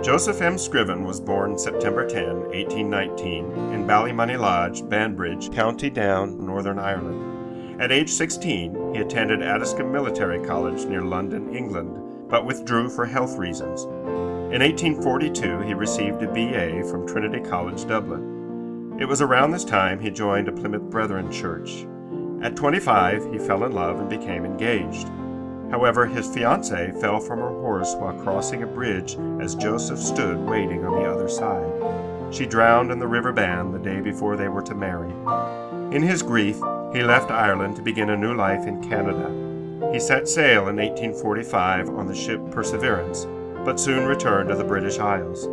Joseph M. Scriven was born September 10, 1819, in Ballymoney Lodge, Banbridge, County Down, Northern Ireland. At age 16, he attended Addiscombe Military College near London, England, but withdrew for health reasons. In 1842, he received a B.A. from Trinity College, Dublin. It was around this time he joined a Plymouth Brethren church. At 25, he fell in love and became engaged. However, his fiancée fell from her horse while crossing a bridge as Joseph stood waiting on the other side. She drowned in the River Bann the day before they were to marry. In his grief, he left Ireland to begin a new life in Canada. He set sail in 1845 on the ship Perseverance, but soon returned to the British Isles.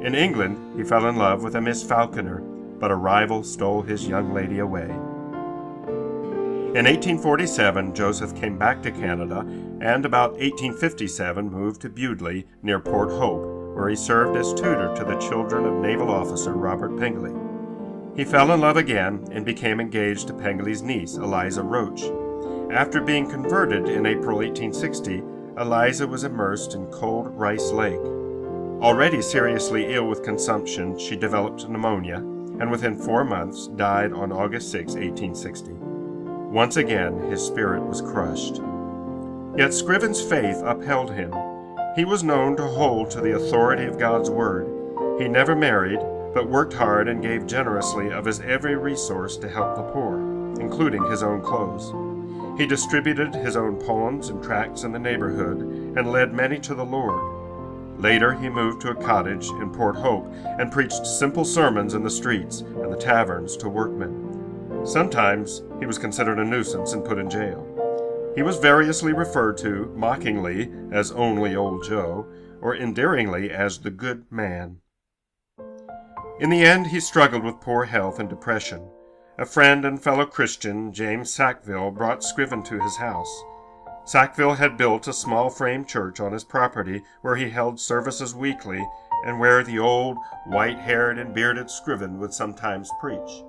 In England, he fell in love with a Miss Falconer, but a rival stole his young lady away. In 1847, Joseph came back to Canada and about 1857 moved to Bewdley near Port Hope, where he served as tutor to the children of naval officer Robert Pengelly. He fell in love again and became engaged to Pengelly's niece, Eliza Roach. After being converted in April 1860, Eliza was immersed in cold Rice Lake. Already seriously ill with consumption, she developed pneumonia and within 4 months died on August 6, 1860. Once again, his spirit was crushed. Yet Scriven's faith upheld him. He was known to hold to the authority of God's word. He never married, but worked hard and gave generously of his every resource to help the poor, including his own clothes. He distributed his own poems and tracts in the neighborhood and led many to the Lord. Later, he moved to a cottage in Port Hope and preached simple sermons in the streets and the taverns to workmen. Sometimes he was considered a nuisance and put in jail. He was variously referred to, mockingly, as only Old Joe, or endearingly as the good man. In the end, he struggled with poor health and depression. A friend and fellow Christian, James Sackville, brought Scriven to his house. Sackville had built a small frame church on his property where he held services weekly and where the old, white-haired and bearded Scriven would sometimes preach.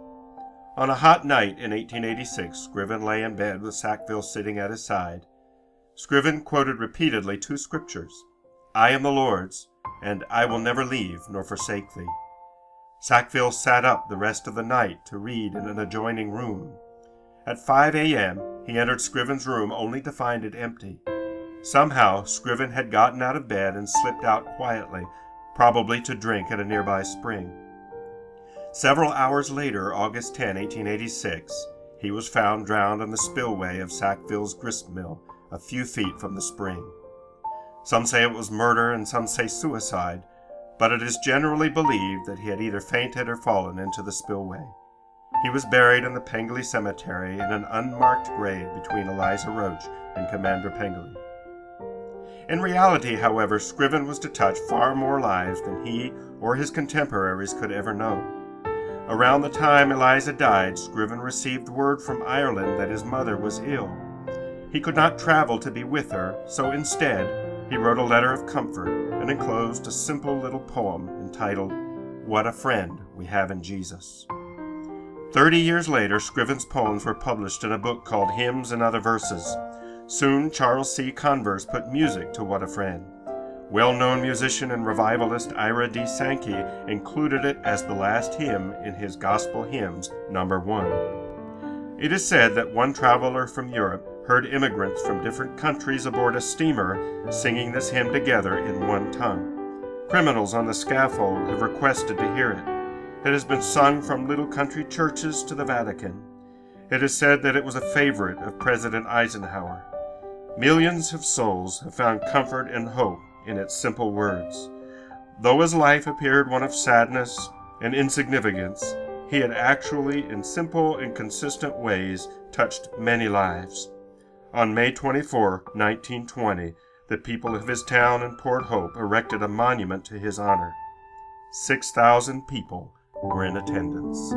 On a hot night in 1886, Scriven lay in bed with Sackville sitting at his side. Scriven quoted repeatedly 2 scriptures, "I am the Lord's, and I will never leave nor forsake thee." Sackville sat up the rest of the night to read in an adjoining room. At 5 a.m., he entered Scriven's room only to find it empty. Somehow, Scriven had gotten out of bed and slipped out quietly, probably to drink at a nearby spring. Several hours later, August 10, 1886, he was found drowned in the spillway of Sackville's grist mill, a few feet from the spring. Some say it was murder and some say suicide, but it is generally believed that he had either fainted or fallen into the spillway. He was buried in the Pengelly Cemetery in an unmarked grave between Eliza Roach and Commander Pengelly. In reality, however, Scriven was to touch far more lives than he or his contemporaries could ever know. Around the time Eliza died, Scriven received word from Ireland that his mother was ill. He could not travel to be with her, so instead, he wrote a letter of comfort and enclosed a simple little poem entitled, "What a Friend We Have in Jesus." 30 years later, Scriven's poems were published in a book called Hymns and Other Verses. Soon, Charles C. Converse put music to What a Friend. Well-known musician and revivalist Ira D. Sankey included it as the last hymn in his Gospel Hymns, number 1. It is said that one traveler from Europe heard immigrants from different countries aboard a steamer singing this hymn together in one tongue. Criminals on the scaffold have requested to hear it. It has been sung from little country churches to the Vatican. It is said that it was a favorite of President Eisenhower. Millions of souls have found comfort and hope in its simple words. Though his life appeared one of sadness and insignificance, he had actually, in simple and consistent ways, touched many lives. On May 24, 1920, the people of his town in Port Hope erected a monument to his honor. 6,000 people were in attendance.